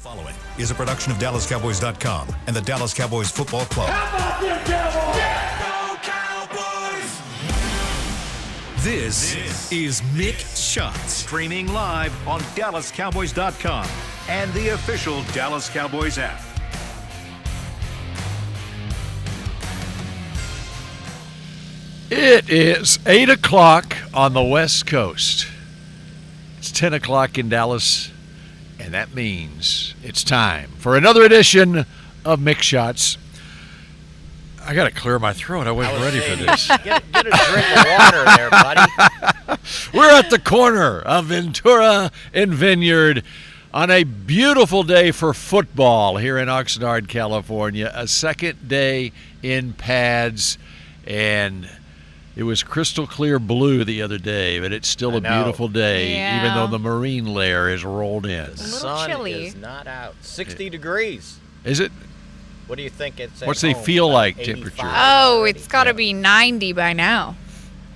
Following is a production of DallasCowboys.com and the Dallas Cowboys Football Club. How about them Cowboys? Yeah, go Cowboys! This is Mick Shots. Streaming live on DallasCowboys.com and the official Dallas Cowboys app. It is 8 o'clock on the West Coast. It's 10 o'clock in Dallas, and that means it's time for another edition of Mick Shots. I got to clear my throat. I wasn't ready for this. Get a drink of water there, buddy. We're at the corner of Ventura and Vineyard on a beautiful day for football here in Oxnard, California. A second day in pads, and it was crystal clear blue the other day, but it's still a beautiful day, even though the marine layer is rolled in. The sun chilly. is not out. 60 degrees. Is it? What do you think it's at What's the home? feel About like 85 temperature? Oh, already. it's got to be 90 by now.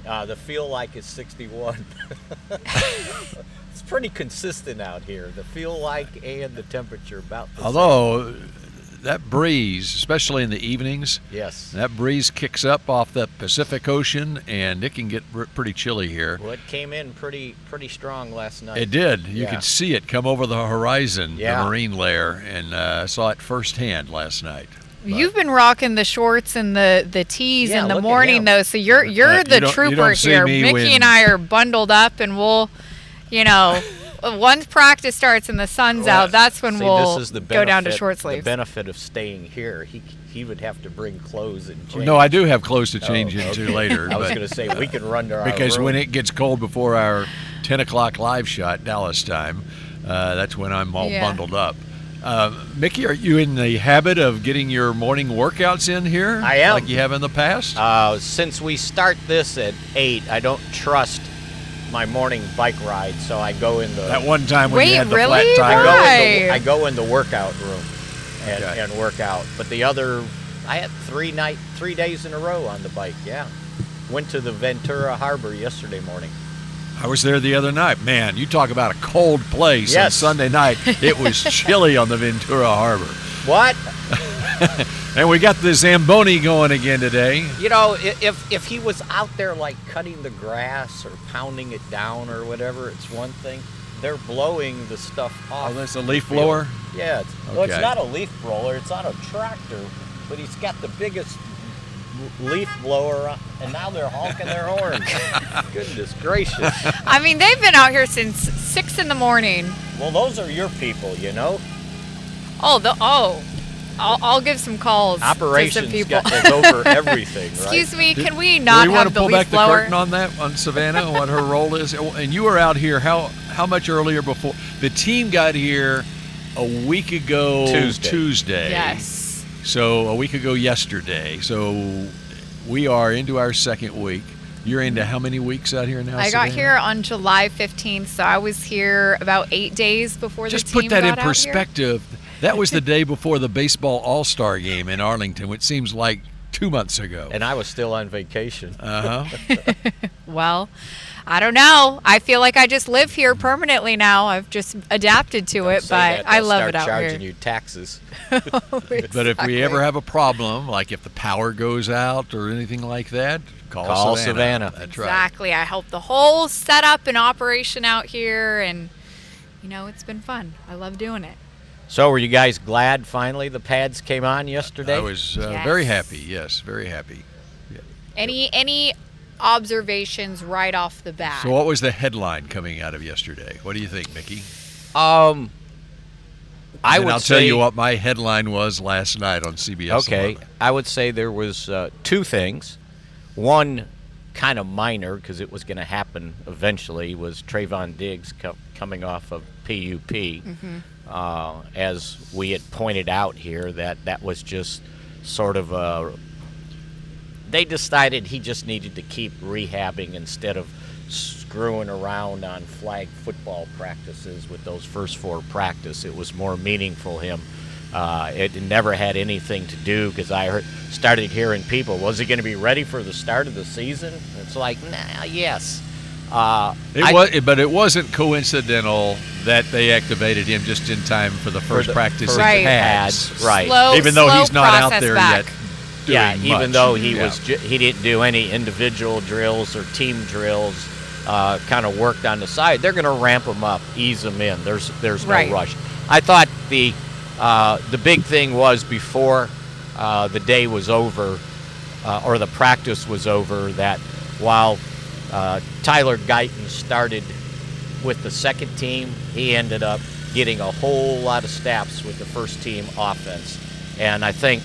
The feel like is 61. It's pretty consistent out here. The feel like and the temperature about the Although that breeze, especially in the evenings, same. Yes. that breeze kicks up off the Pacific Ocean, and it can get pretty chilly here. Well, it came in pretty strong last night. It did. You Yeah. could see it come over the horizon, Yeah. the marine layer, and I saw it firsthand last night. You've been rocking the shorts and the tees Yeah, in the look at morning, him. though, so you're You the don't trooper see here. me Mickey when- and I are bundled up, and we'll, once practice starts and the sun's out, that's when we'll this is the go down to benefit- short sleeves. The benefit of staying here, he would have to bring clothes and change. No, I do have clothes to change into okay. later. I was but- going to say we can run to our because room. when it gets cold before our 10 o'clock live shot, Dallas time, that's when I'm all bundled up. Mickey, are you in the habit of getting your morning workouts in here? I am. Like you have in the past? Since we start this at 8, I don't trust my morning bike ride, so I go in the That one time when Wait, you had the really? flat tire? Why? I go in the workout room Okay. and work out. But the other, I had 3 days in a row on the bike. Yeah, went to the Ventura Harbor yesterday morning. I was there the other night. Man, you talk about a cold place. Yes. On Sunday night, it was chilly on the Ventura Harbor. What? And we got the Zamboni going again today. You know, if he was out there like cutting the grass or pounding it down or whatever, it's one thing. They're blowing the stuff off. Oh, that's a the leaf field. blower? Yeah. Well, it's Okay. not a leaf blower. It's on a tractor, but he's got the biggest leaf blower, and now they're honking their horns. Goodness gracious. I mean, they've been out here since 6 in the morning. Well, those are your people, you know. I'll give some calls to some Operations people. is over everything, right? Excuse me, can we Do not we want have to the pull leaf back the blower? curtain on that, on Savannah, what her role is? And you were out here how much earlier before? The team got here a week ago Tuesday. Yes. So a week ago yesterday. So we are into our second week. You're into how many weeks out here now, I got Savannah? here on July 15th, so I was here about 8 days before Just the team put that got in out here. perspective. That was the day before the baseball all-star game in Arlington, which seems like 2 months ago. And I was still on vacation. Uh-huh. Well, I don't know. I feel like I just live here permanently now. I've just adapted to it, Say but that, I they'll love start it out charging here. you taxes. But if we ever have a problem, like if the power goes out or anything like that, call Savannah. That's right. Exactly. I help the whole setup and operation out here, and it's been fun. I love doing it. So were you guys glad finally the pads came on yesterday? I was Yes. very happy. Yes, very happy. Yeah. Any observations right off the bat? So what was the headline coming out of yesterday? What do you think, Mickey? I And would I'll say, tell you what my headline was last night on CBS Okay, 11. I would say there was 2 things. One kind of minor because it was going to happen eventually was Trayvon Diggs coming off of PUP. As we had pointed out here, that was just sort of they decided he just needed to keep rehabbing instead of screwing around on flag football practices with those first 4 practices. It was more meaningful him. It never had anything to do because I started hearing people, was he going to be ready for the start of the season? It's like, yes. But it wasn't coincidental that they activated him just in time for the first practice Right. pads. Right. Even though he's not out process there back. yet. Yeah, doing even much. though he didn't do any individual drills or team drills, kind of worked on the side. They're going to ramp him up, ease him in. There's no Right. rush. I thought the big thing was before the day was over, or the practice was over, that while Tyler Guyton started with the second team, he ended up getting a whole lot of snaps with the first team offense. And I think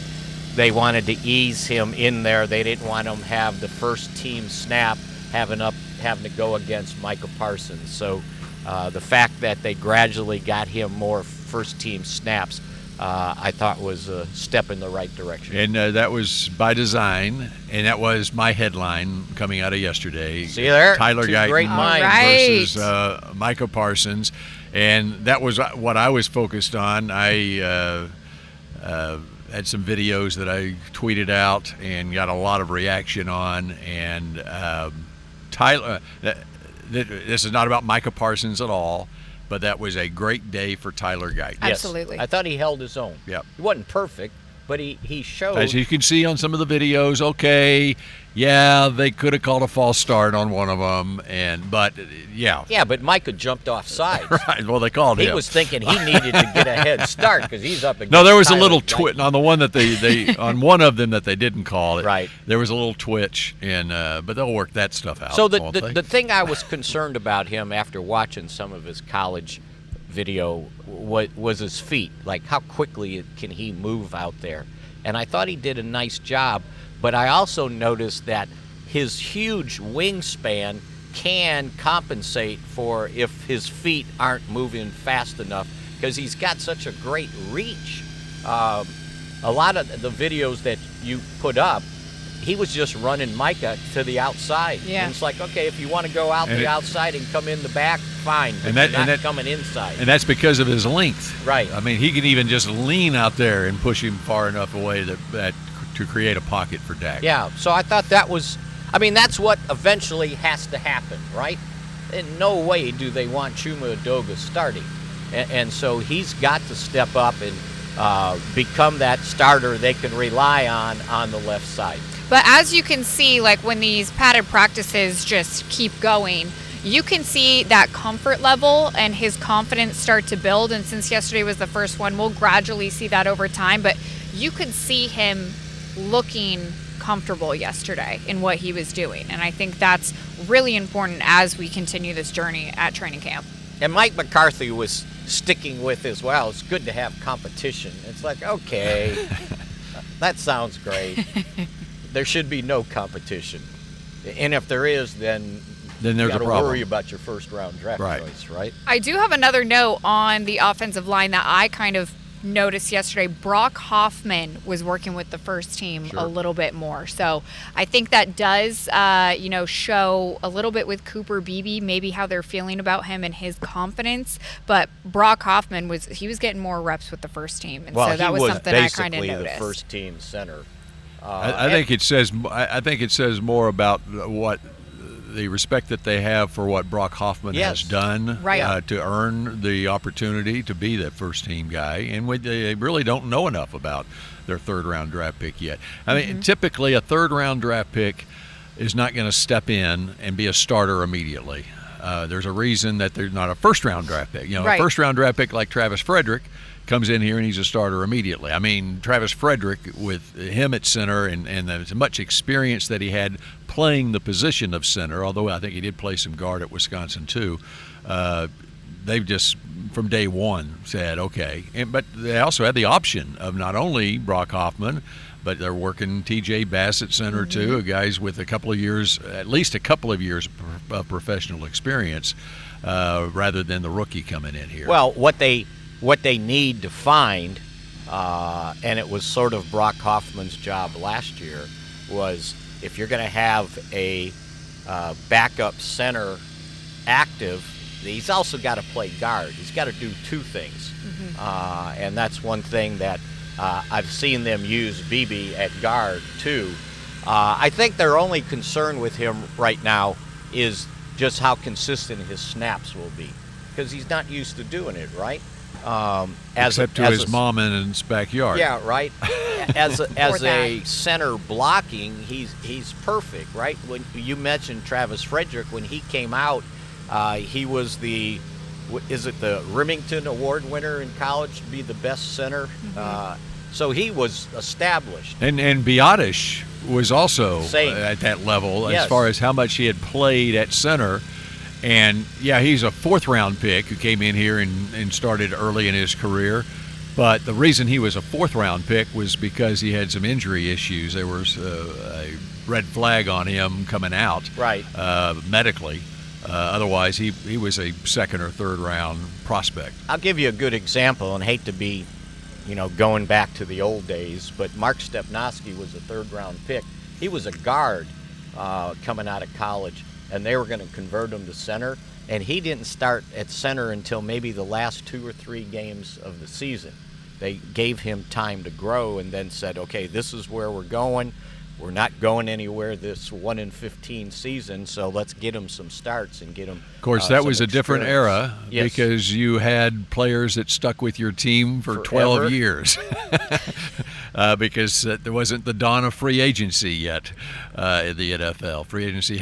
they wanted to ease him in there. They didn't want him to have the first team snap having to go against Micah Parsons. So the fact that they gradually got him more first team snaps, I thought was a step in the right direction. And that was by design, and that was my headline coming out of yesterday. See there? Tyler Two Guyton great minds. versus Micah Parsons. And that was what I was focused on. I had some videos that I tweeted out and got a lot of reaction on. And Tyler, this is not about Micah Parsons at all, but that was a great day for Tyler Guyton. Yes. Absolutely. I thought he held his own. Yep. He wasn't perfect, but he showed. As you can see on some of the videos, okay, yeah, they could have called a false start on one of them, but yeah. Yeah, but Micah jumped off sides. Right, well, they called him. He was thinking he needed to get a head start because he's up against No, there was a Tyler little Guyton. twitch on the one that they on one of them that they didn't call it. Right. There was a little twitch, and but they'll work that stuff out. So won't they? the thing I was concerned about him after watching some of his college video was his feet. Like, how quickly can he move out there? And I thought he did a nice job, but I also noticed that his huge wingspan can compensate for if his feet aren't moving fast enough, because he's got such a great reach. A lot of the videos that you put up, he was just running Micah to the outside. Yeah. And it's like, okay, if you want to go out And the it- outside and come in the back, fine. But And that- you're and not that- coming inside. and that's because of his length. Right. I mean, he can even just lean out there and push him far enough away that to create a pocket for Dak. Yeah, so I thought that was, I mean, that's what eventually has to happen, right? In no way do they want Chuma Edoga starting. And so he's got to step up and become that starter they can rely on the left side. But as you can see, like when these padded practices just keep going, you can see that comfort level and his confidence start to build. And since yesterday was the first one, we'll gradually see that over time. But you could see him looking comfortable yesterday in what he was doing. And I think that's really important as we continue this journey at training camp. And Mike McCarthy was sticking with as well. It's good to have competition. It's like, okay, that sounds great. There should be no competition. And if there is, then Then you there's got a to problem. worry about your first round draft Right. choice, right? I do have another note on the offensive line that I kind of noticed yesterday. Brock Hoffman was working with the first team a little bit more. So I think that does, show a little bit with Cooper Beebe, maybe how they're feeling about him and his confidence. But Brock Hoffman was getting more reps with the first team. And so that was something I kind of basically noticed. the first team center. I think it says. I think it says more about what the respect that they have for what Brock Hoffman Yes. has done Right. to earn the opportunity to be that first team guy, and they really don't know enough about their third round draft pick yet. I mean, typically a third round draft pick is not going to step in and be a starter immediately. There's a reason that they're not a first round draft pick. Right. A first round draft pick like Travis Frederick comes in here and he's a starter immediately. I mean, Travis Frederick, with him at center and as much experience that he had playing the position of center, although I think he did play some guard at Wisconsin too, they've just from day one said, okay. But they also had the option of not only Brock Hoffman, but they're working T.J. Bass at center too, guys with at least a couple of years of professional experience, rather than the rookie coming in here. Well, what they need to find, and it was sort of Brock Hoffman's job last year, was if you're going to have a backup center active, he's also got to play guard. He's got to do two things. And that's one thing that I've seen them use Beebe at guard too. I think their only concern with him right now is just how consistent his snaps will be, because he's not used to doing it, right? Except to his mom in his backyard. Yeah, right. As a center blocking, he's perfect, right? When you mentioned Travis Frederick, when he came out, he was the Remington Award winner in college to be the best center. So he was established. And Biotish was also Same. At that level Yes. as far as how much he had played at center. And, yeah, he's a fourth-round pick who came in here and started early in his career. But the reason he was a fourth-round pick was because he had some injury issues. There was a red flag on him coming out medically. Otherwise, he was a second- or third-round prospect. I'll give you a good example, and hate to be, going back to the old days, but Mark Stepnoski was a third-round pick. He was a guard coming out of college, and they were going to convert him to center, and he didn't start at center until maybe the last 2 or 3 games of the season. They gave him time to grow and then said, okay, this is where we're going. We're not going anywhere this 1-in-15 season, so let's get him some starts and get him. Of course, that was a different era Yes. because you had players that stuck with your team for 12 years because there wasn't the dawn of free agency yet in the NFL. Free agency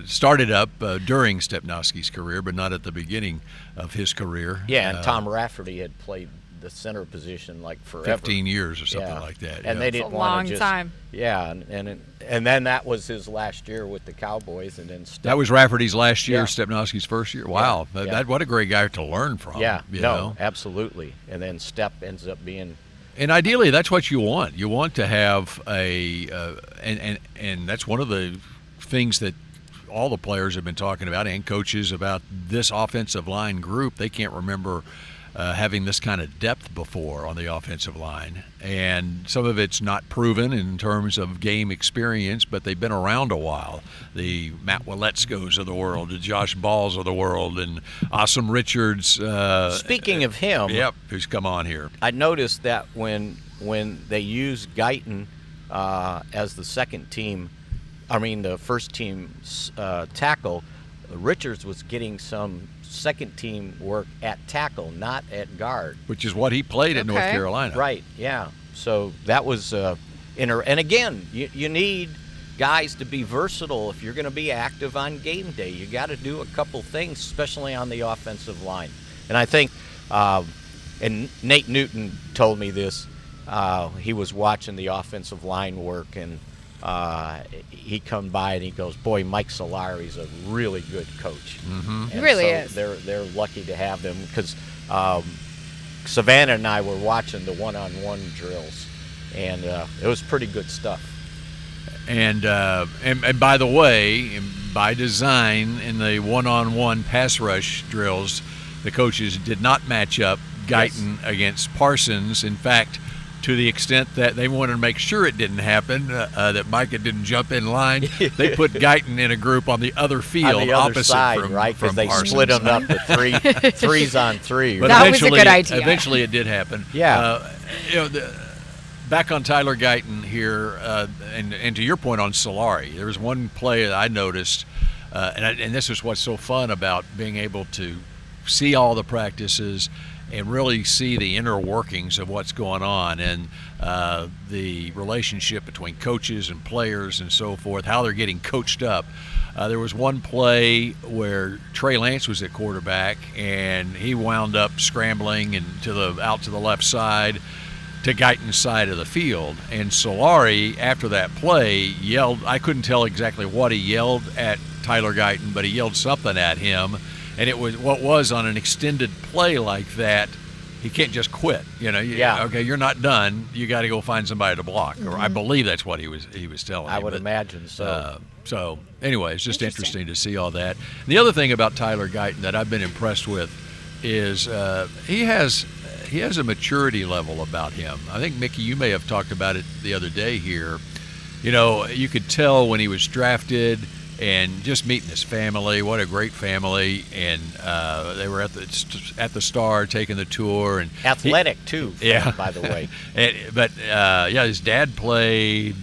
started up during Stepnoski's career, but not at the beginning of his career. Yeah, and Tom Rafferty had played the center position like forever. 15 years or something like that. And they didn't It's a want long to just, time. Yeah, and then that was his last year with the Cowboys, and then that was Rafferty's last year, Yeah. Stepnoski's first year. Wow, Yeah. what a great guy to learn from. Yeah, you know? absolutely. And then Step ends up being. And ideally, that's what you want. You want to have and that's one of the things that all the players have been talking about and coaches about this offensive line group. They can't remember having this kind of depth before on the offensive line. And some of it's not proven in terms of game experience, but they've been around a while. The Matt Waletzkos of the world, the Josh Balls of the world, and Awesome Richards. Speaking of him, who's come on here. I noticed that when they used Guyton as the the first team tackle, Richards was getting some second team work at tackle, not at guard. Which is what he played at North Carolina. Right, yeah. So that was and again, you need guys to be versatile if you're going to be active on game day. You got to do a couple things, especially on the offensive line. And I think, and Nate Newton told me this, he was watching the offensive line work, and he come by and he goes, boy, Mike Solari's a really good coach. Mm-hmm. He really is. They're lucky to have him, because Savannah and I were watching the one-on-one drills, and it was pretty good stuff. And by the way, by design, in the one-on-one pass rush drills, the coaches did not match up Guyton against Parsons. In fact, to the extent that they wanted to make sure it didn't happen, that Micah didn't jump in line, they put Guyton in a group on the other field, on the other opposite side, from, right? Because they Parsons. split them up to threes on three. But That was a good idea. Eventually, it did happen. Yeah. Back on Tyler Guyton here, and to your point on Solari, there was one play that I noticed, and this is what's so fun about being able to see all the practices and really see the inner workings of what's going on, and the relationship between coaches and players and so forth, how they're getting coached up. There was one play where Trey Lance was at quarterback, and he wound up scrambling and out to the left side to Guyton's side of the field. And Solari, after that play, yelled, I couldn't tell exactly what he yelled at Tyler Guyton, but he yelled something at him. And it was what was on an extended play like that, he can't just quit. Okay, you're not done. You got to go find somebody to block. Or I believe that's what he was telling me. I would imagine so. So anyway, it's just interesting to see all that. And the other thing about Tyler Guyton that I've been impressed with is he has a maturity level about him. I think, Mickey, you may have talked about it the other day here. You could tell when he was drafted, and just meeting his family, what a great family, and they were at the Star taking the tour, and athletic too. By the way. But his dad played.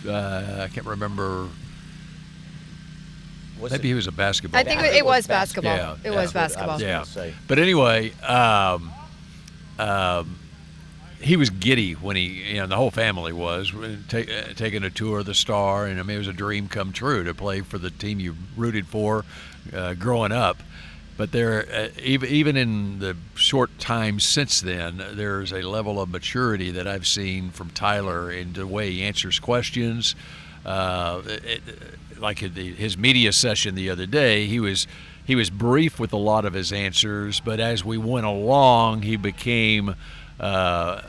I can't remember. Maybe he was a basketball I think player. it was basketball. Yeah, it was That's what I basketball. was Yeah. gonna say. But anyway, he was giddy when the whole family was taking a tour of the Star, and I mean it was a dream come true to play for the team you rooted for growing up. But there, even in the short time since then, there's a level of maturity that I've seen from Tyler in the way he answers questions. Like his media session the other day, he was brief with a lot of his answers, but as we went along, he became the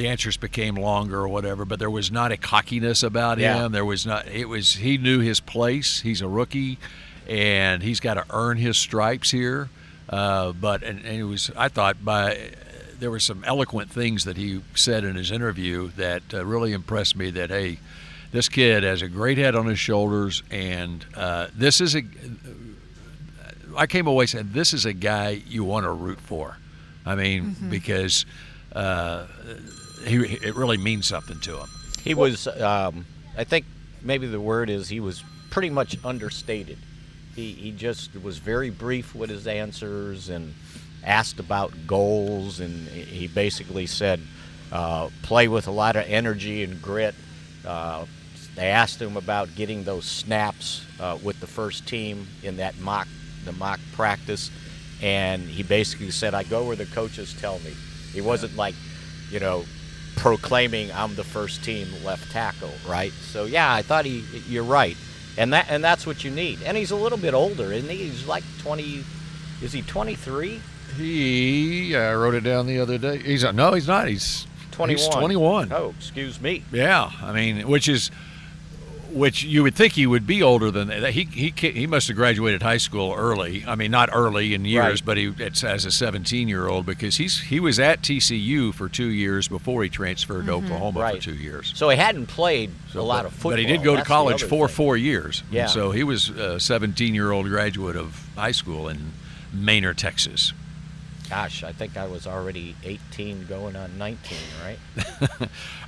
answers became longer or whatever. But there was not a cockiness about him. There was not. He knew his place. He's a rookie, and he's got to earn his stripes here. But it was. I thought there were some eloquent things that he said in his interview that really impressed me. That hey, this kid has a great head on his shoulders, and I came away saying this is a guy you want to root for. I mean, because it really means something to him. He was, I think maybe the word is he was pretty much understated. He just was very brief with his answers and asked about goals, and he basically said, play with a lot of energy and grit. They asked him about getting those snaps with the first team in that mock practice, and he basically said, I go where the coaches tell me. He wasn't like, proclaiming I'm the first team left tackle, right? So yeah, I thought you're right. And that's what you need. And he's a little bit older, isn't he? He's like 20. Is he 23? He wrote it down the other day. He's not. He's 21. He's 21. Oh, excuse me. Yeah, I mean, which you would think he would be older than that. He must have graduated high school early. I mean, not early in years, Right. but it's as a 17-year-old because he was at TCU for 2 years before he transferred to Oklahoma Right. for 2 years. So he hadn't played a lot of football. But he did go to That's the college other for thing. 4 years. Yeah. So he was a 17-year-old graduate of high school in Manor, Texas. Gosh, I think I was already 18 going on 19, right?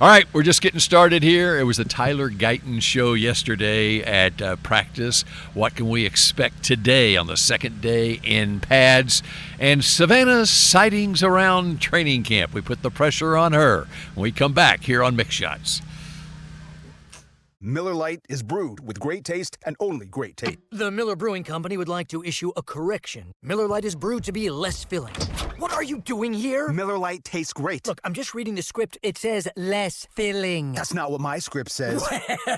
All right, we're just getting started here. It was the Tyler Guyton show yesterday at practice. What can we expect today on the second day in pads? And Savannah's sightings around training camp. We put the pressure on her when we come back here on Mick Shots. Miller Lite is brewed with great taste and only great taste. The Miller Brewing Company would like to issue a correction. Miller Lite is brewed to be less filling. What are you doing here? Miller Lite tastes great. Look, I'm just reading the script. It says less filling. That's not what my script says.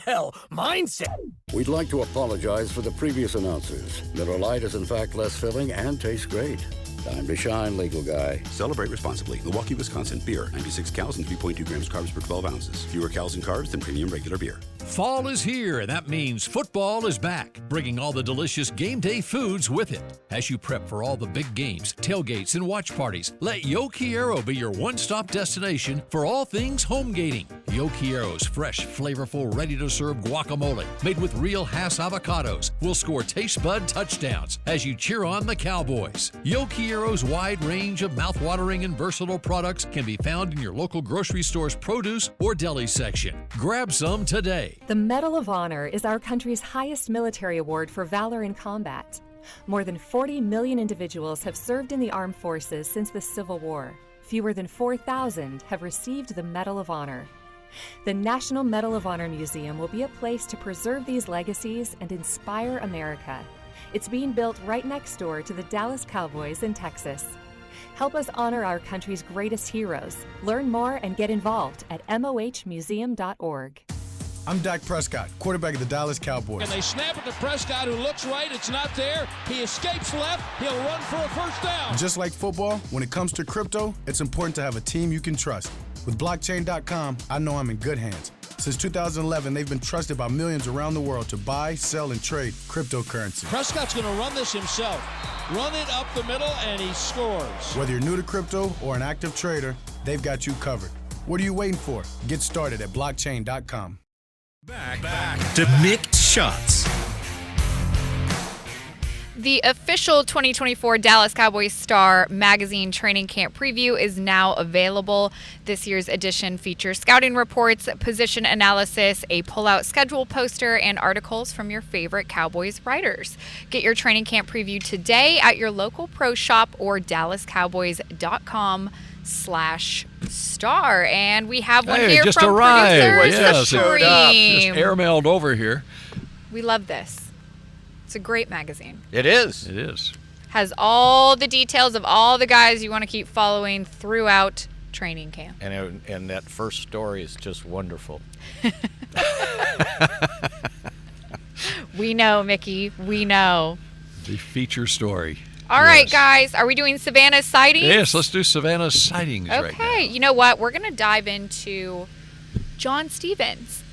Well, mine said. We'd like to apologize for the previous announcers. Miller Lite is in fact less filling and tastes great. Time to shine, legal guy. Celebrate responsibly. Milwaukee, Wisconsin. Beer. 96 calories and 3.2 grams carbs per 12 ounces. Fewer calories and carbs than premium regular beer. Fall is here, and that means football is back, bringing all the delicious game day foods with it. As you prep for all the big games, tailgates, and watch parties, let Yo Quiero be your one-stop destination for all things home gating. Yo Quiero's fresh, flavorful, ready-to-serve guacamole, made with real Hass avocados, will score taste bud touchdowns as you cheer on the Cowboys. Yo Quiero's wide range of mouth-watering and versatile products can be found in your local grocery store's produce or deli section. Grab some today. The Medal of Honor is our country's highest military award for valor in combat. More than 40 million individuals have served in the armed forces since the Civil War. Fewer than 4,000 have received the Medal of Honor. The National Medal of Honor Museum will be a place to preserve these legacies and inspire America. It's being built right next door to the Dallas Cowboys in Texas. Help us honor our country's greatest heroes. Learn more and get involved at mohmuseum.org. I'm Dak Prescott, quarterback of the Dallas Cowboys. And they snap it to Prescott, who looks right. It's not there. He escapes left. He'll run for a first down. Just like football, when it comes to crypto, it's important to have a team you can trust. With blockchain.com, I know I'm in good hands. Since 2011, they've been trusted by millions around the world to buy, sell, and trade cryptocurrency. Prescott's going to run this himself. Run it up the middle, and he scores. Whether you're new to crypto or an active trader, they've got you covered. What are you waiting for? Get started at The official 2024 Dallas Cowboys Star Magazine Training Camp Preview is now available. This year's edition features scouting reports, position analysis, a pull-out schedule poster, and articles from your favorite Cowboys writers. Get your training camp preview today at your local pro shop or DallasCowboys.com/star. And we have one here just from arrived. producer Yes, Supreme. just airmailed over here. We love this. It's a great magazine. It is. It is. Has all the details of all the guys you want to keep following throughout training camp. And that first story is just wonderful. We know, Mickey. We know. The feature story. All right, guys. Are we doing Savannah's sightings? Yes, let's do Savannah's sightings right now. Okay. You know what? We're going to dive into John Stevens.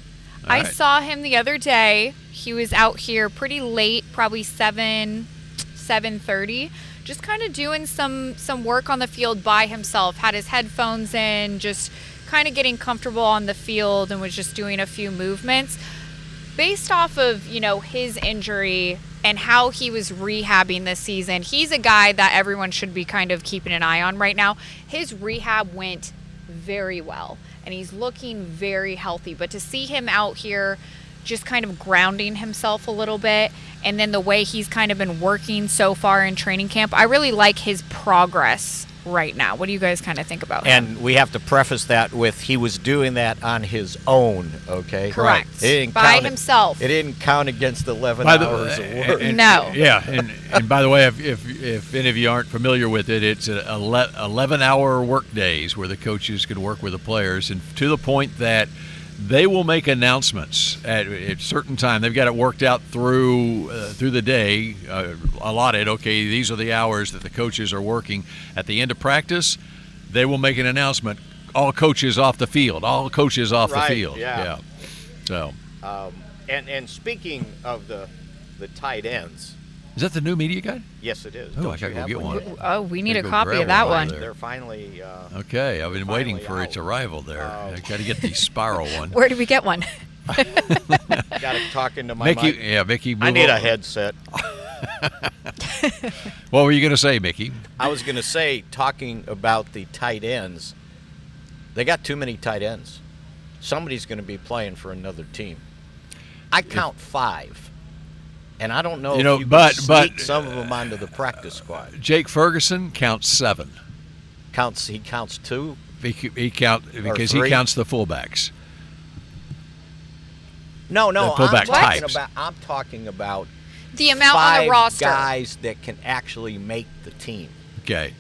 All I right. saw him the other day. He was out here pretty late, probably 7:30, just kind of doing some work on the field by himself. Had his headphones in, just kind of getting comfortable on the field, and was just doing a few movements. Based off of, his injury and how he was rehabbing this season, he's a guy that everyone should be kind of keeping an eye on right now. His rehab went very well, and he's looking very healthy. But to see him out here just kind of grounding himself a little bit, and then the way he's kind of been working so far in training camp, I really like his progress right now. What do you guys kind of think about him? And we have to preface that with he was doing that on his own, okay? Correct. It didn't By count himself. It didn't count against 11 hours of work. No. Yeah, and by the way, if any of you aren't familiar with it, it's 11-hour work days where the coaches can work with the players, and to the point that they will make announcements at a certain time. They've got it worked out through the day, allotted. Okay, these are the hours that the coaches are working. At the end of practice, they will make an announcement. All coaches off the field. All coaches off the field. Yeah. So. And speaking of the tight ends. Is that the new media guide? Yes, it is. Oh, Don't I gotta you go have get one. Oh, we need a Gotta go copy grab of that one. one. They're finally. Okay, I've been waiting for finally its arrival there. I got to get the spiral one. Where do we get one? Got to talk into my Mickey, mic. yeah, Mickey. I move need a over. headset. What were you going to say, Mickey? I was going to say, talking about the tight ends, they got too many tight ends. Somebody's going to be playing for another team. I count 5. And I don't know if you can sneak some of them onto the practice squad. Jake Ferguson counts 7. He counts 2? He counts because he 3? counts the fullbacks. No, The fullback types. I'm talking about The amount on 5 the roster. guys that can actually make the team. Okay.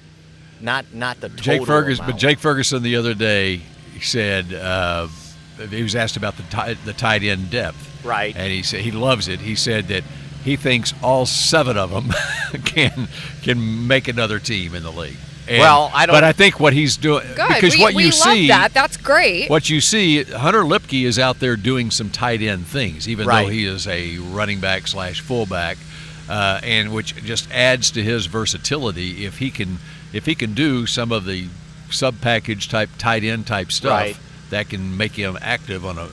Not the total Jake Ferguson, amount. but Jake Ferguson the other day said he was asked about the tight end depth. Right. And he said he loves it. He said that he thinks all 7 of them can make another team in the league. And, Well, I don't- But I think what he's doing Good. because what we you love see that. That's great. What you see, Hunter Lipke is out there doing some tight end things, even Right. though he is a running back / fullback, and which just adds to his versatility. If he can do some of the sub package type tight end type stuff, Right. that can make him active on a.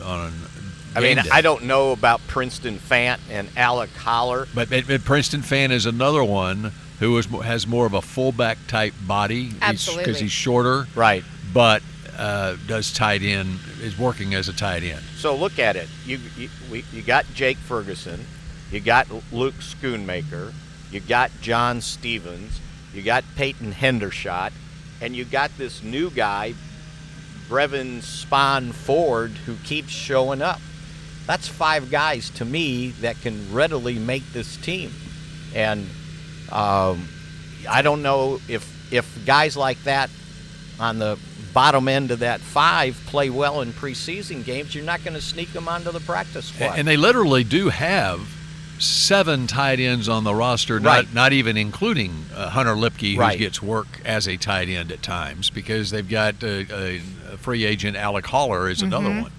I mean, game day. I don't know about Princeton Fant and Alec Holler. But Princeton Fan is another one who has more of a fullback type body. Absolutely. Because he's shorter. Right. But does tight end, is working as a tight end. So look at it. You got Jake Ferguson, you got Luke Schoonmaker, you got John Stevens, you got Peyton Hendershot, and you got this new guy, Brevin Spahn Ford, who keeps showing up. That's 5 guys to me that can readily make this team. And I don't know if guys like that on the bottom end of that 5 play well in preseason games, you're not going to sneak them onto the practice squad. And they literally do have 7 tight ends on the roster, Right. not even including Hunter Lipke, who Right. gets work as a tight end at times, because they've got a free agent, Alec Holler, is another Mm-hmm. one.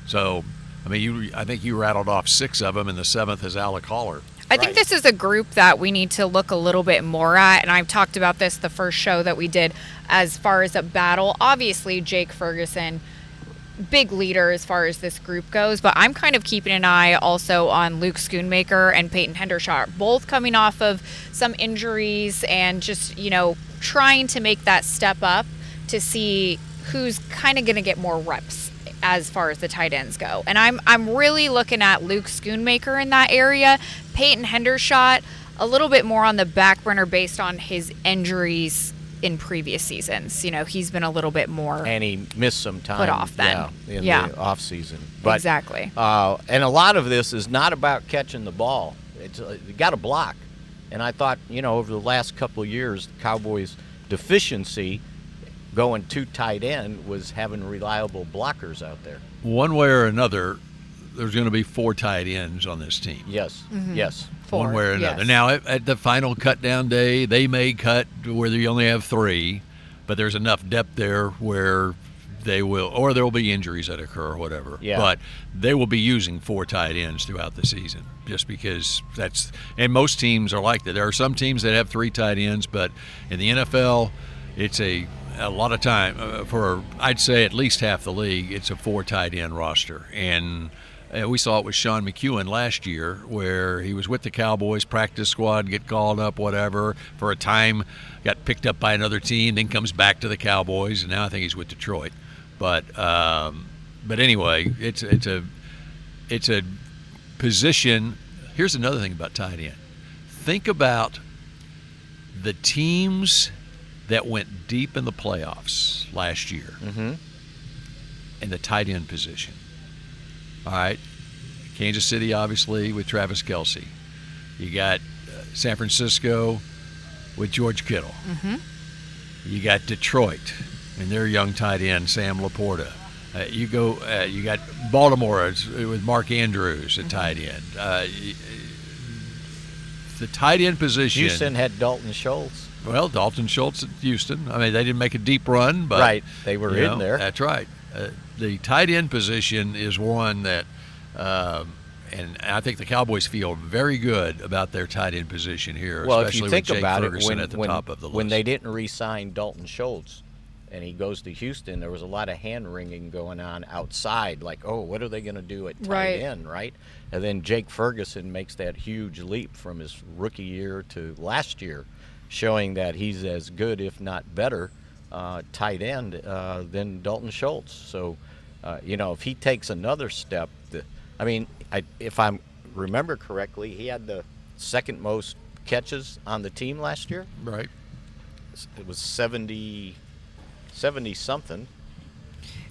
So, I mean, I think you rattled off 6 of them, and the 7th is Alec Holler. I think this is a group that we need to look a little bit more at, and I've talked about this the first show that we did as far as a battle. Obviously, Jake Ferguson big leader as far as this group goes, but I'm kind of keeping an eye also on Luke Schoonmaker and Peyton Hendershot, both coming off of some injuries and just, trying to make that step up to see who's kind of going to get more reps as far as the tight ends go. And I'm really looking at Luke Schoonmaker in that area. Peyton Hendershot, a little bit more on the back burner based on his injuries in previous seasons. He's been a little bit more. And he missed some time. Put off then. In the off season. But, exactly. And a lot of this is not about catching the ball. It's you got to block. And I thought, over the last couple of years, the Cowboys' deficiency going to tight end was having reliable blockers out there. One way or another, there's going to be 4 tight ends on this team. Yes, Mm-hmm. yes. 4, one way or another. yes. Now, at the final cut down day, they may cut where you only have 3, but there's enough depth there where they will, or there will be injuries that occur or whatever. Yeah. But they will be using 4 tight ends throughout the season, just because and most teams are like that. There are some teams that have 3 tight ends, but in the NFL, it's a lot of time for, I'd say, at least half the league, it's a 4 tight end roster. And we saw it with Sean McEwen last year, where he was with the Cowboys practice squad, get called up, whatever, for a time, got picked up by another team, then comes back to the Cowboys, and now I think he's with Detroit. But anyway, it's a position. Here's another thing about tight end. Think about the teams that went deep in the playoffs last year, in the tight end position. All right, Kansas City, obviously, with Travis Kelce. You got San Francisco with George Kittle. You got Detroit and their young tight end, Sam Laporta. You got Baltimore with Mark Andrews at tight end. The tight end position. Houston had Dalton Schultz. Well, Dalton Schultz at Houston. I mean, they didn't make a deep run, but right, they were in there. That's right. The tight end position is one that, and I think the Cowboys feel very good about their tight end position here. Well, especially if you think with Jake about Ferguson it, at the top of the list. when they didn't re-sign Dalton Schultz and he goes to Houston, there was a lot of hand-wringing going on outside, like, oh, what are they going to do at tight end, right? And then Jake Ferguson makes that huge leap from his rookie year to last year, showing that he's as good, if not better, tight end than Dalton Schultz. So, if he takes another step, if I remember correctly, he had the second most catches on the team last year. Right. It was 70-something.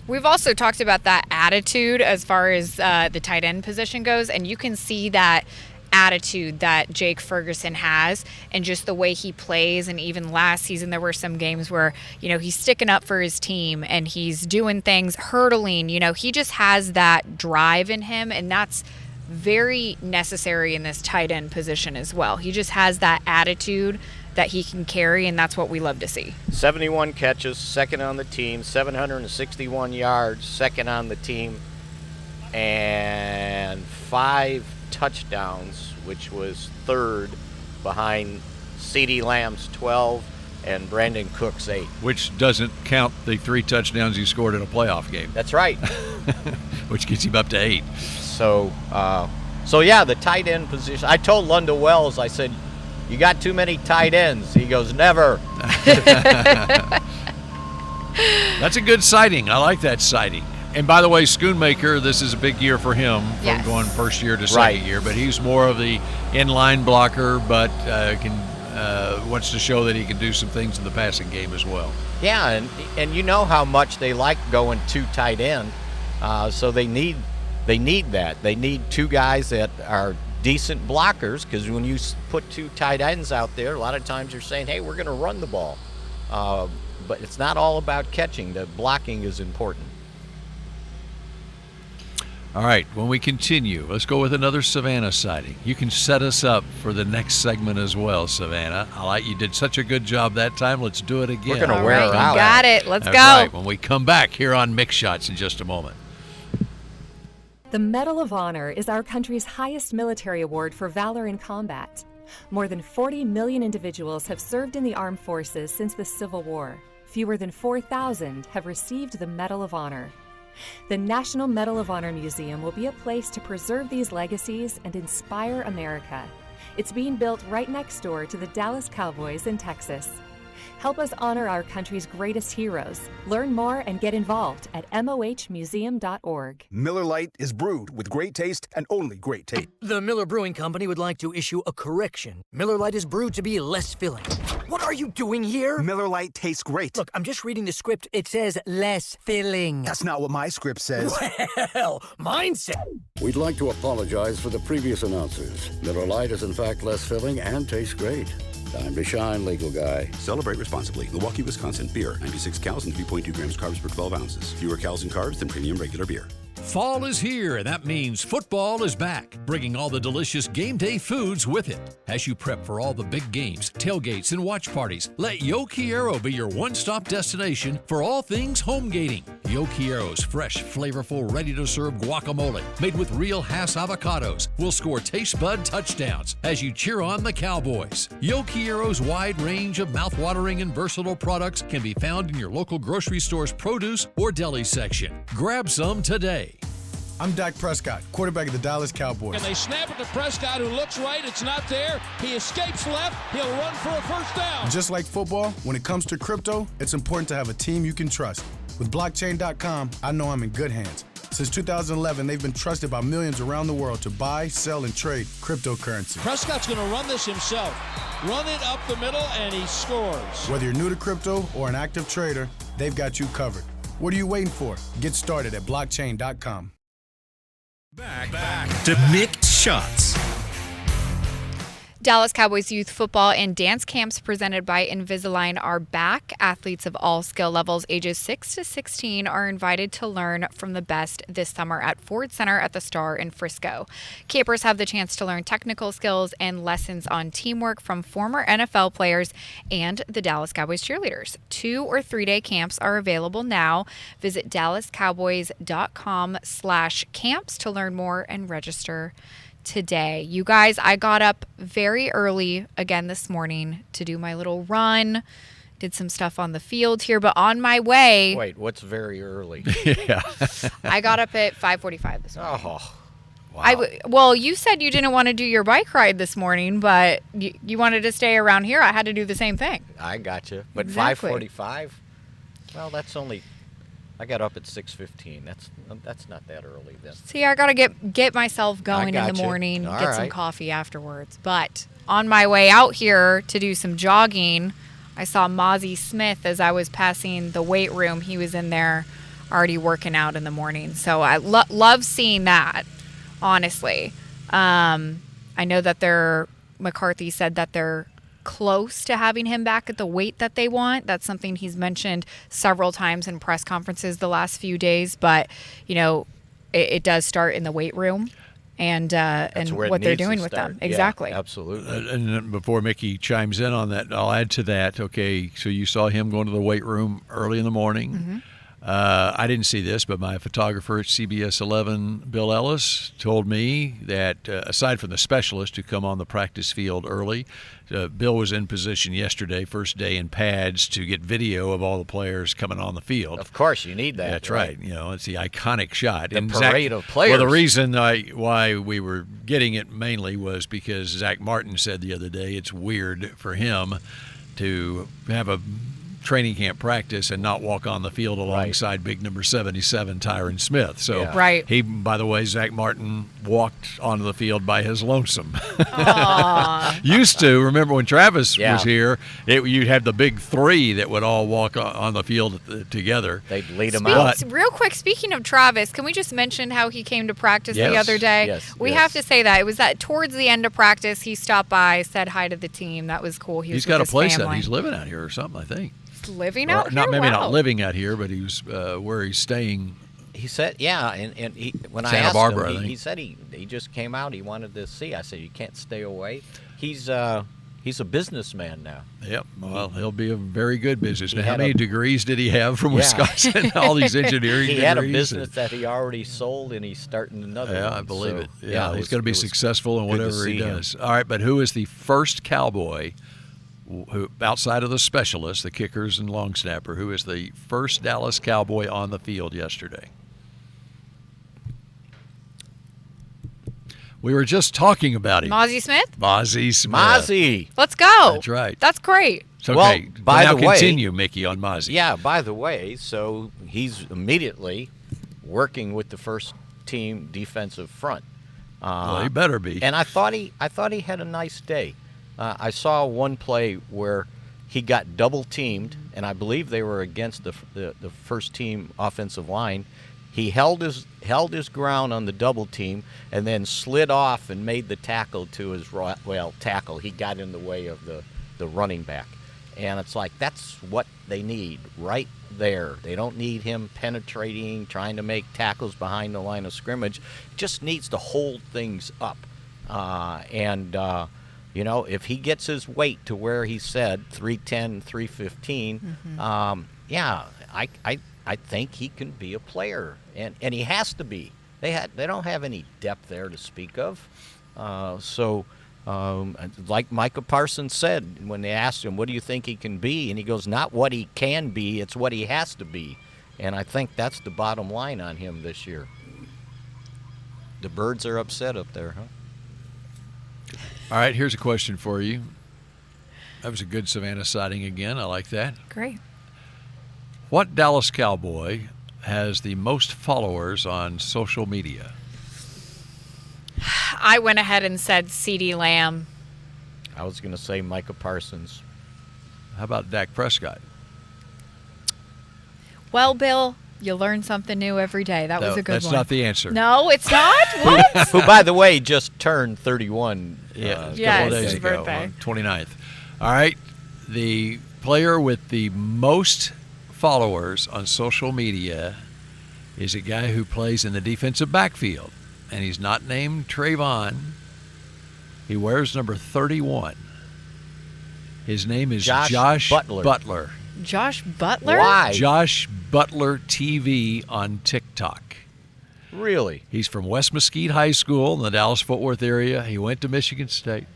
We've also talked about that attitude as far as the tight end position goes, and you can see that attitude that Jake Ferguson has and just the way he plays. And even last season there were some games where he's sticking up for his team and he's doing things, hurdling. He just has that drive in him, and that's very necessary in this tight end position as well. He just has that attitude that he can carry, and that's what we love to see. 71 catches, second on the team, 761 yards, second on the team, and 5 touchdowns, which was third behind CeeDee Lamb's 12 and Brandon Cook's 8. Which doesn't count the 3 touchdowns he scored in a playoff game. That's right. Which gets him up to 8. So yeah, the tight end position. I told Lundell Wells, I said, you got too many tight ends. He goes, never. That's a good sighting. I like that sighting. And by the way, Schoonmaker, this is a big year for him from going first year to second year. But he's more of the inline blocker, but wants to show that he can do some things in the passing game as well. Yeah, and you know how much they like going to tight end, so they need that. They need 2 guys that are decent blockers, because when you put 2 tight ends out there, a lot of times you're saying, hey, we're going to run the ball. But it's not all about catching. The blocking is important. All right, when we continue, let's go with another Savannah sighting. You can set us up for the next segment as well, Savannah. You did such a good job that time. Let's do it again. We're going to wear her out. You got it. Let's go. All right, when we come back here on Mick Shots in just a moment. The Medal of Honor is our country's highest military award for valor in combat. More than 40 million individuals have served in the armed forces since the Civil War. Fewer than 4,000 have received the Medal of Honor. The National Medal of Honor Museum will be a place to preserve these legacies and inspire America. It's being built right next door to the Dallas Cowboys in Texas. Help us honor our country's greatest heroes. Learn more and get involved at mohmuseum.org. Miller Lite is brewed with great taste and only great taste. The Miller Brewing Company would like to issue a correction. Miller Lite is brewed to be less filling. What are you doing here? Miller Lite tastes great. Look, I'm just reading the script. It says less filling. That's not what my script says. Well, mine says... We'd like to apologize for the previous announcers. Miller Lite is in fact less filling and tastes great. Time to shine, legal guy. Celebrate responsibly. Milwaukee, Wisconsin. Beer, 96 cows and 3.2 grams carbs per 12 ounces. Fewer cows and carbs than premium regular beer. Fall is here, and that means football is back, bringing all the delicious game day foods with it. As you prep for all the big games, tailgates, and watch parties, let Yo Quiero be your one-stop destination for all things home gating. Yo Quiero's fresh, flavorful, ready-to-serve guacamole made with real Hass avocados will score taste bud touchdowns as you cheer on the Cowboys. Yo Quiero's wide range of mouthwatering and versatile products can be found in your local grocery store's produce or deli section. Grab some today. I'm Dak Prescott, quarterback of the Dallas Cowboys. And they snap it to Prescott, who looks right. It's not there. He escapes left. He'll run for a first down. Just like football, when it comes to crypto, it's important to have a team you can trust. With blockchain.com, I know I'm in good hands. Since 2011, they've been trusted by millions around the world to buy, sell, and trade cryptocurrency. Prescott's going to run this himself. Run it up the middle, and he scores. Whether you're new to crypto or an active trader, they've got you covered. What are you waiting for? Get started at blockchain.com. Back to Mick Shots. Dallas Cowboys youth football and dance camps presented by Invisalign are back. Athletes of all skill levels, ages 6 to 16, are invited to learn from the best this summer at Ford Center at the Star in Frisco. Campers have the chance to learn technical skills and lessons on teamwork from former NFL players and the Dallas Cowboys cheerleaders. 2 or 3 day camps are available now. Visit dallascowboys.com/camps to learn more and register today. You guys, I got up very early again this morning to do my little run. Did some stuff on the field here, but on my way... Wait, what's very early? Yeah. I got up at 5:45 this morning. Oh, wow. Well, you said you didn't want to do your bike ride this morning, but you wanted to stay around here. I had to do the same thing. I got you. But Exactly. 5:45? Well, that's only... I got up at 6:15. That's not that early then. See, I got to get myself going in the gotcha. morning, All get some right. coffee afterwards. But on my way out here to do some jogging, I saw Mazi Smith as I was passing the weight room. He was in there already working out in the morning. So I love seeing that, honestly. I know that McCarthy said that they're close to having him back at the weight that they want. That's something he's mentioned several times in press conferences the last few days. But, it does start in the weight room and what they're doing with them. Exactly. Yeah, absolutely. And then before Mickey chimes in on that, I'll add to that. Okay, so you saw him going to the weight room early in the morning. Mm-hmm. I didn't see this, but my photographer at CBS 11, Bill Ellis, told me that aside from the specialists who come on the practice field early, Bill was in position yesterday, first day in pads, to get video of all the players coming on the field. Of course, you need that. That's right. It's the iconic shot. The parade of players. Well, the reason why we were getting it mainly was because Zach Martin said the other day it's weird for him to have a training camp practice and not walk on the field alongside big number 77 Tyron Smith. So he, by the way, Zach Martin walked onto the field by his lonesome. Used to, remember when Travis was here, you'd have the big three that would all walk on the field together. They'd lead him out. Real quick, speaking of Travis, can we just mention how he came to practice the other day? Yes, we have to say that. It was that towards the end of practice, he stopped by, said hi to the team. That was cool. He's got a place out. He's living out here or something, I think. Living out here? Wow. Not living out here, but he was where he's staying. He said, and he, when Santa I asked Barbara, him, he said he just came out. He wanted to see. I said, you can't stay away. He's a businessman now. Yep. Well, he'll be a very good businessman. How had many degrees did he have from Wisconsin? All these engineering degrees. He had a business that he already sold, and he's starting another one. Yeah, I believe it. Yeah, he's going to be successful in whatever he does. All right, but who is the first Cowboy who, outside of the specialists, the kickers and long snapper, who is the first Dallas Cowboy on the field yesterday? We were just talking about him. Mazi Smith? Mazi Smith. Mazi. Let's go. That's right. That's great. So, Well, okay, by now the way- continue, Mickey, on Mazi. Yeah, by the way, so he's immediately working with the first team defensive front. Well, he better be. And I thought he had a nice day. I saw one play where he got double teamed, and I believe they were against the first team offensive line. He held his ground on the double team, and then slid off and made the tackle to his tackle. He got in the way of the running back, and it's like that's what they need right there. They don't need him penetrating, trying to make tackles behind the line of scrimmage. Just needs to hold things up, you know, if he gets his weight to where he said 310, 315, yeah, I think he can be a player, and he has to be. They don't have any depth there to speak of, like Micah Parsons said when they asked him, "What do you think he can be?" and he goes, "Not what he can be, it's what he has to be," and I think that's the bottom line on him this year. The birds are upset up there, huh? All right, here's a question for you. That was a good Savannah sighting again. I like that. Great. What Dallas Cowboy has the most followers on social media? I went ahead and said CeeDee Lamb. I was going to say Micah Parsons. How about Dak Prescott? Well, Bill, you learn something new every day. That was a good that's one. not the answer. No, it's not? What? Who, by the way, just turned 31 Yes, a couple of his days ago, birthday. on 29th. All right, the player with the most followers on social media is a guy who plays in the defensive backfield, and he's not named Trayvon. He wears number 31. His name is Josh Butler. Josh Butler? Why? Josh Butler TV on TikTok. Really? He's from West Mesquite High School in the Dallas-Fort Worth area. He went to Michigan State.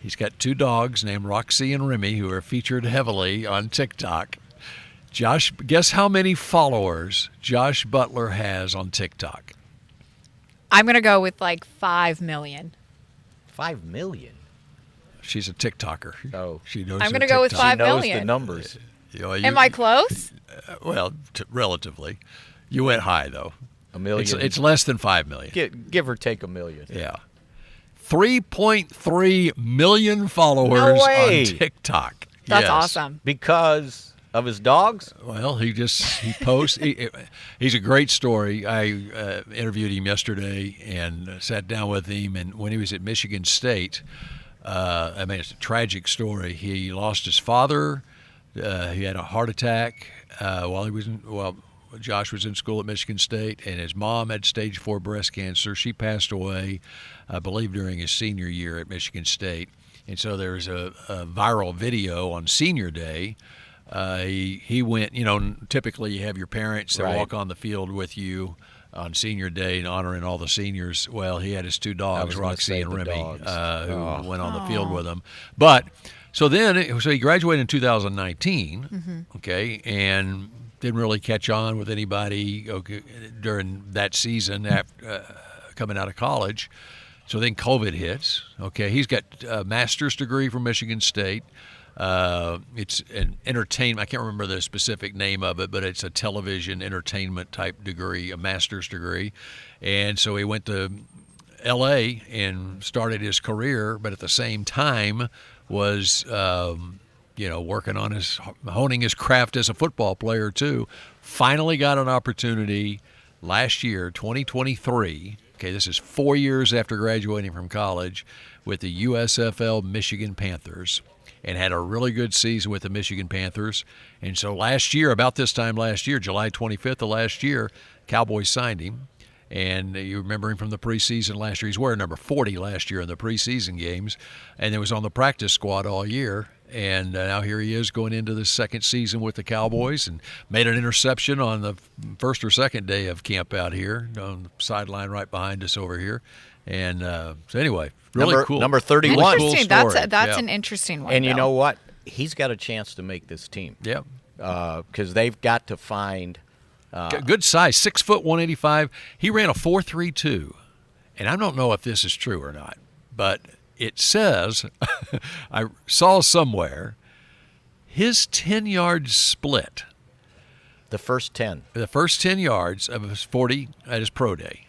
He's got two dogs named Roxy and Remy who are featured heavily on TikTok. Josh, guess how many followers Josh Butler has on TikTok? I'm going to go with like 5 million. 5 million? She's a TikToker. Oh. She knows I'm her going to go with TikTok. 5 She knows million. the numbers. Am I close? Well, relatively. You went high, though. A million. It's less than 5 million. Give or take a million. Yeah. 3.3 million followers on TikTok. That's Yes. awesome. Because of his dogs? Well, he posts. He's a great story. I interviewed him yesterday and sat down with him. And when he was at Michigan State, it's a tragic story. He lost his father. He had a heart attack while Josh was in school at Michigan State, and his mom had stage 4 breast cancer. She passed away, I believe, during his senior year at Michigan State. And so there's a viral video on Senior Day. He went, typically you have your parents that Right. walk on the field with you on Senior Day and honoring all the seniors. Well, he had his two dogs, gonna Roxy say and the Remy, dogs. who went on the field with him. But so he graduated in 2019, okay, and didn't really catch on with anybody during that season after coming out of college. So then COVID hits. Okay, he's got a master's degree from Michigan State. It's an entertainment. I can't remember the specific name of it, but it's a television entertainment type degree, a master's degree. And so he went to L.A. and started his career, but at the same time was working on honing his craft as a football player too. Finally got an opportunity last year, 2023. Okay, this is 4 years after graduating from college with the USFL Michigan Panthers, and had a really good season with the Michigan Panthers. And so last year, about this time last year, July 25th of last year, Cowboys signed him. And you remember him from the preseason last year. He's wearing number 40 last year in the preseason games, and he was on the practice squad all year. And now here he is going into the second season with the Cowboys, and made an interception on the first or second day of camp out here on the sideline right behind us over here. And so anyway, really cool. Number 31. Really Interesting. cool story. That's an interesting one. And you Bill. know what? He's got a chance to make this team. Yeah. Because they've got to find Good size, 6 foot, 185. He ran a 4.32, and I don't know if this is true or not, but it says I saw somewhere his 10-yard split. The first 10 yards of his 40 at his pro day.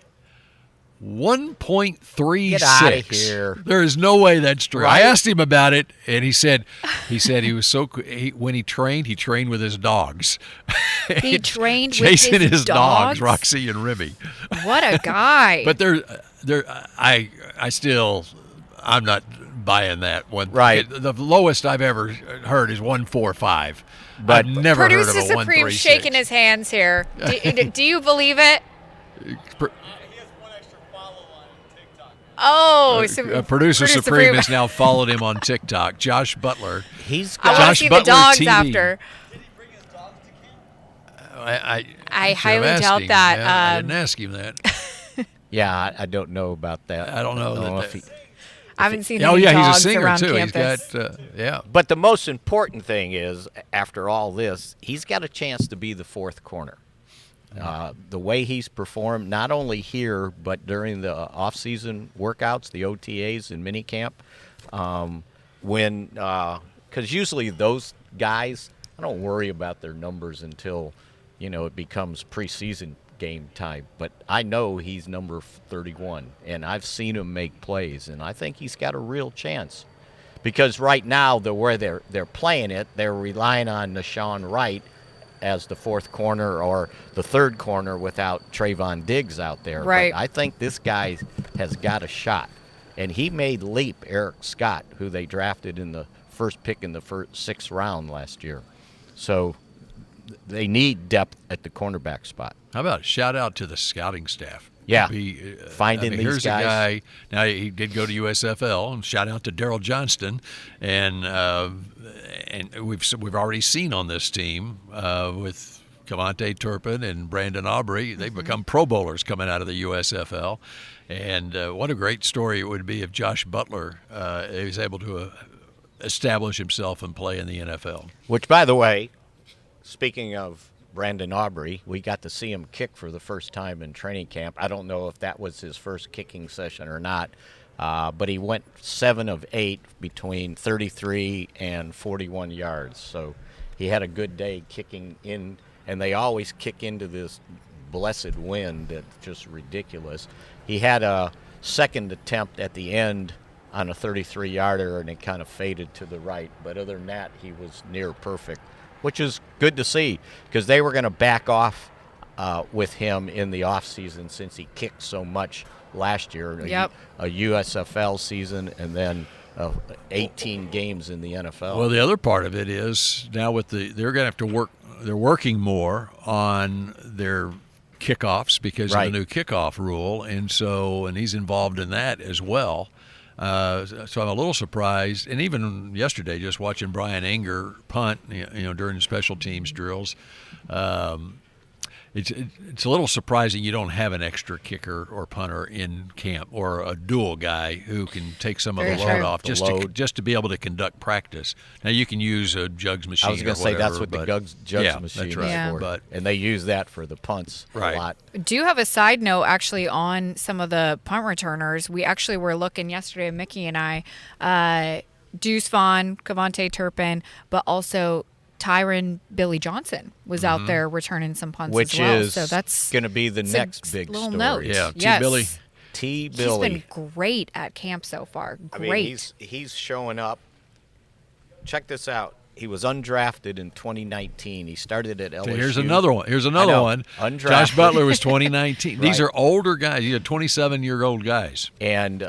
1.36. Get out of here. There is no way that's true. Right? I asked him about it, and he said he was so when he trained with his dogs. He trained chasing with his dogs, Roxy and Ribby. What a guy! But I'm not buying that one. Right. The lowest I've ever heard is 1.45. But I've never heard of Producer a 1.36. Supreme shaking his hands here. Do you believe it? Oh, Producer Supreme has now followed him on TikTok. Josh Butler. I want to see the dogs TV. after. I highly doubt that. Yeah, I didn't ask him that. Yeah, I don't know about that. I don't know. I haven't seen any dogs he's a singer around too. campus. He's got But the most important thing is, after all this, he's got a chance to be the fourth corner. The way he's performed, not only here, but during the off-season workouts, the OTAs and minicamp, because usually those guys, I don't worry about their numbers until, it becomes preseason game time. But I know he's number 31, and I've seen him make plays, and I think he's got a real chance. Because right now, where they're playing it, they're relying on Nashawn Wright as the fourth corner or the third corner without Trayvon Diggs out there. Right. But I think this guy has got a shot. And he made leap Eric Scott, who they drafted in the first pick in the sixth round last year. So they need depth at the cornerback spot. How about a shout out to the scouting staff? Yeah, finding these here's guys. A guy. Now he did go to USFL, and shout out to Daryl Johnston, and we've already seen on this team with Cavante Turpin and Brandon Aubrey. They've become Pro Bowlers coming out of the USFL, and what a great story it would be if Josh Butler is able to establish himself and play in the NFL. Which, by the way, speaking of Brandon Aubrey, we got to see him kick for the first time in training camp. I don't know if that was his first kicking session or not, but he went 7 of 8 between 33 and 41 yards. So he had a good day kicking in, and they always kick into this blessed wind that's just ridiculous. He had a second attempt at the end on a 33-yarder, and it kind of faded to the right. But other than that, he was near perfect, which is good to see because they were going to back off with him in the offseason since he kicked so much last year. Yep. A USFL season and then 18 games in the NFL. Well, the other part of it is now they're going to have to work. They're working more on their kickoffs because of the new kickoff rule, and he's involved in that as well. So I'm a little surprised, and even yesterday, just watching Brian Anger punt, during the special teams drills, it's a little surprising you don't have an extra kicker or punter in camp or a dual guy who can take some of the load off just to be able to conduct practice. Now you can use a jugs machine. I was going to say that's what the jugs machine is for, but, and they use that for the punts a lot. Do you have a side note actually on some of the punt returners? We actually were looking yesterday, Mickey and I, Deuce Vaughn, Cavante Turpin, but also Tyron Billy Johnson was out there returning some punts as well. Which is so that's going to be the next big little story. Note. Yeah, yes. T-Billy. T-Billy. He's been great at camp so far. Great. I mean, he's showing up. Check this out. He was undrafted in 2019. He started at LSU. So here's another one. Undrafted. Josh Butler was 2019. These are older guys. These are 27-year-old guys. And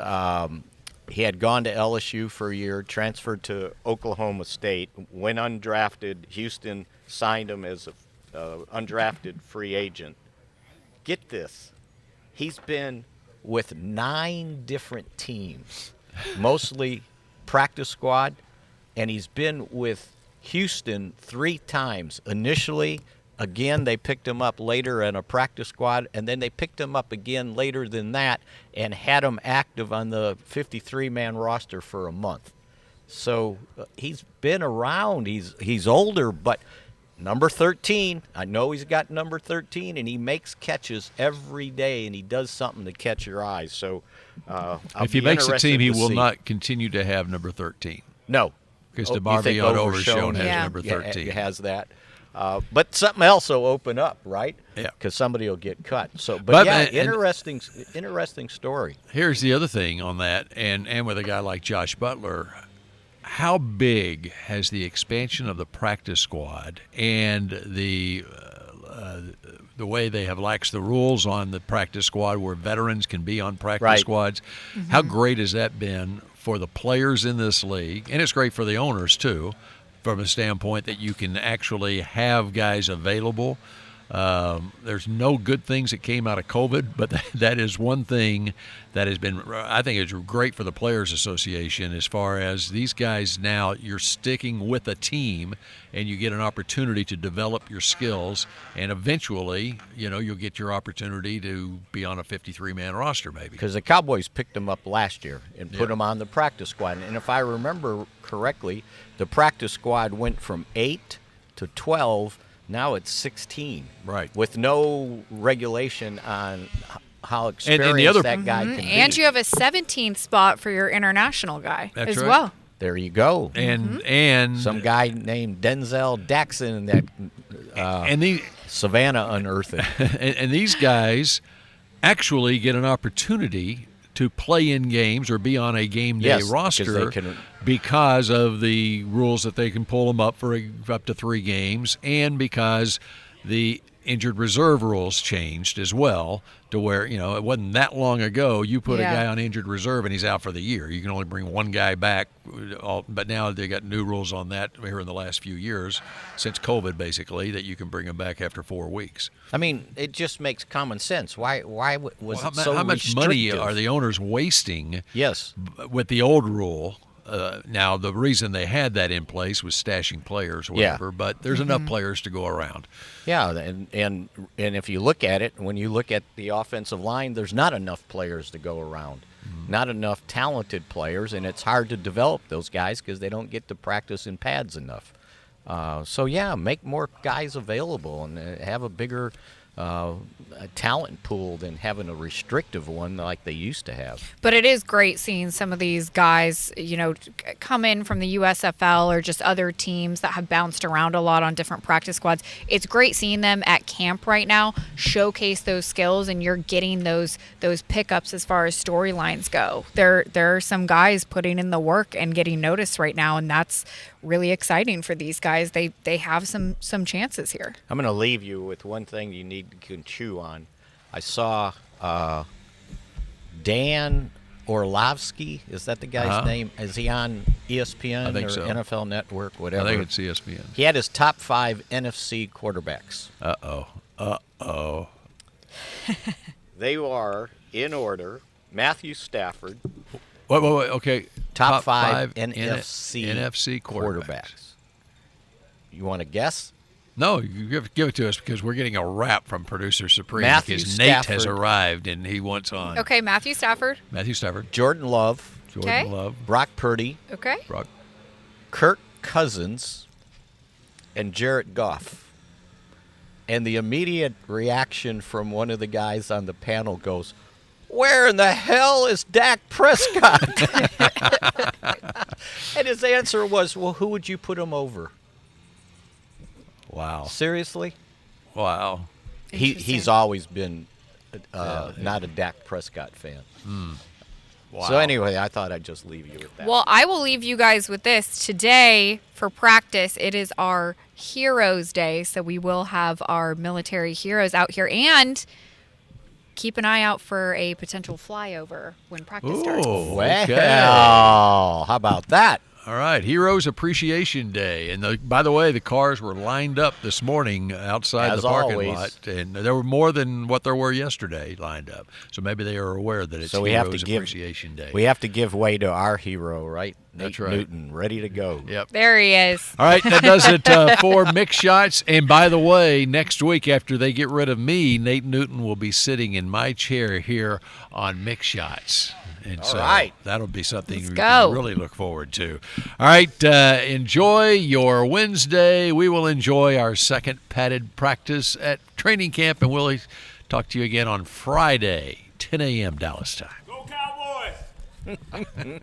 he had gone to LSU for a year, transferred to Oklahoma State, went undrafted. Houston signed him as an undrafted free agent. Get this. He's been with 9 different teams, mostly practice squad, and he's been with Houston 3 times. Initially, again, they picked him up later in a practice squad, and then they picked him up again later than that and had him active on the 53-man roster for a month. So he's been around. He's older, but Number 13. I know he's got number 13, and he makes catches every day, and he does something to catch your eyes. So if he makes the team, he will not continue to have number 13. No. Because DeMarvion Overshown has number 13. Yeah, has that. But something else will open up, right? Yeah. Because somebody will get cut. So, but interesting story. Here's the other thing on that, and with a guy like Josh Butler, how big has the expansion of the practice squad and the way they have laxed the rules on the practice squad where veterans can be on practice squads, how great has that been for the players in this league? And it's great for the owners, too, from a standpoint that you can actually have guys available. There's no good things that came out of COVID, but that is one thing that has been, I think, is great for the Players Association as far as these guys now, you're sticking with a team and you get an opportunity to develop your skills, and eventually, you'll get your opportunity to be on a 53-man roster maybe. Because the Cowboys picked them up last year and put them on the practice squad. And if I remember correctly, the practice squad went from 8 to 12. Now it's 16, right? With no regulation on how experienced that guy can be. And you have a 17th spot for your international guy as well. There you go. And some guy named Denzel Daxon that Savannah unearthed. and these guys actually get an opportunity to play in games or be on a game day roster because of the rules that they can pull them up for up to 3 games, and because the injured reserve rules changed as well to where, it wasn't that long ago you put a guy on injured reserve and he's out for the year. You can only bring one guy back, but now they got new rules on that here in the last few years, since COVID basically, that you can bring him back after 4 weeks. I mean, it just makes common sense. Why was it so how much money restrictive? are the owners wasting Yes. with the old rule? Now, the reason they had that in place was stashing players or whatever, but there's enough players to go around. Yeah, and if you look at it, when you look at the offensive line, there's not enough players to go around. Not enough talented players, and it's hard to develop those guys because they don't get to practice in pads enough. Make more guys available and have a bigger talent pool than having a restrictive one like they used to have. But it is great seeing some of these guys, come in from the USFL or just other teams that have bounced around a lot on different practice squads. It's great seeing them at camp right now showcase those skills, and you're getting those pickups as far as storylines go. There are some guys putting in the work and getting noticed right now, and that's really exciting for these guys. They have some chances here. I'm going to leave you with one thing you need to chew on. I saw Dan Orlovsky. Is that the guy's name? Is he on ESPN or NFL Network, whatever? I think it's ESPN. He had his top 5 NFC quarterbacks. Uh-oh. They are, in order, Matthew Stafford. Wait, okay. Top 5 NFC quarterbacks. You want to guess? No, you give it to us because we're getting a rap from Producer Supreme because Stafford. Nate has arrived and he wants on. Okay, Matthew Stafford. Jordan Love. Okay. Brock Purdy. Okay. Kirk Cousins. And Jared Goff. And the immediate reaction from one of the guys on the panel goes, "Where in the hell is Dak Prescott?" And his answer was, "Well, who would you put him over?" Wow. Seriously? Wow. He's always been not a Dak Prescott fan. Wow. So anyway, I thought I'd just leave you with that. Well, I will leave you guys with this. Today, for practice, it is our Heroes Day, so we will have our military heroes out here, and keep an eye out for a potential flyover when practice starts. Well, how about that? All right, Heroes Appreciation Day. And by the way, the cars were lined up this morning outside the parking lot. And there were more than what there were yesterday lined up. So maybe they are aware that it's Heroes Appreciation Day. We have to give way to our hero, right? That's Nate right. Newton, ready to go. Yep. There he is. All right, that does it for Mick Shots. And by the way, next week after they get rid of me, Nate Newton will be sitting in my chair here on Mick Shots. And so that'll be something we can really look forward to. All right, enjoy your Wednesday. We will enjoy our second padded practice at training camp, and we'll talk to you again on Friday, 10 a.m. Dallas time. Go Cowboys!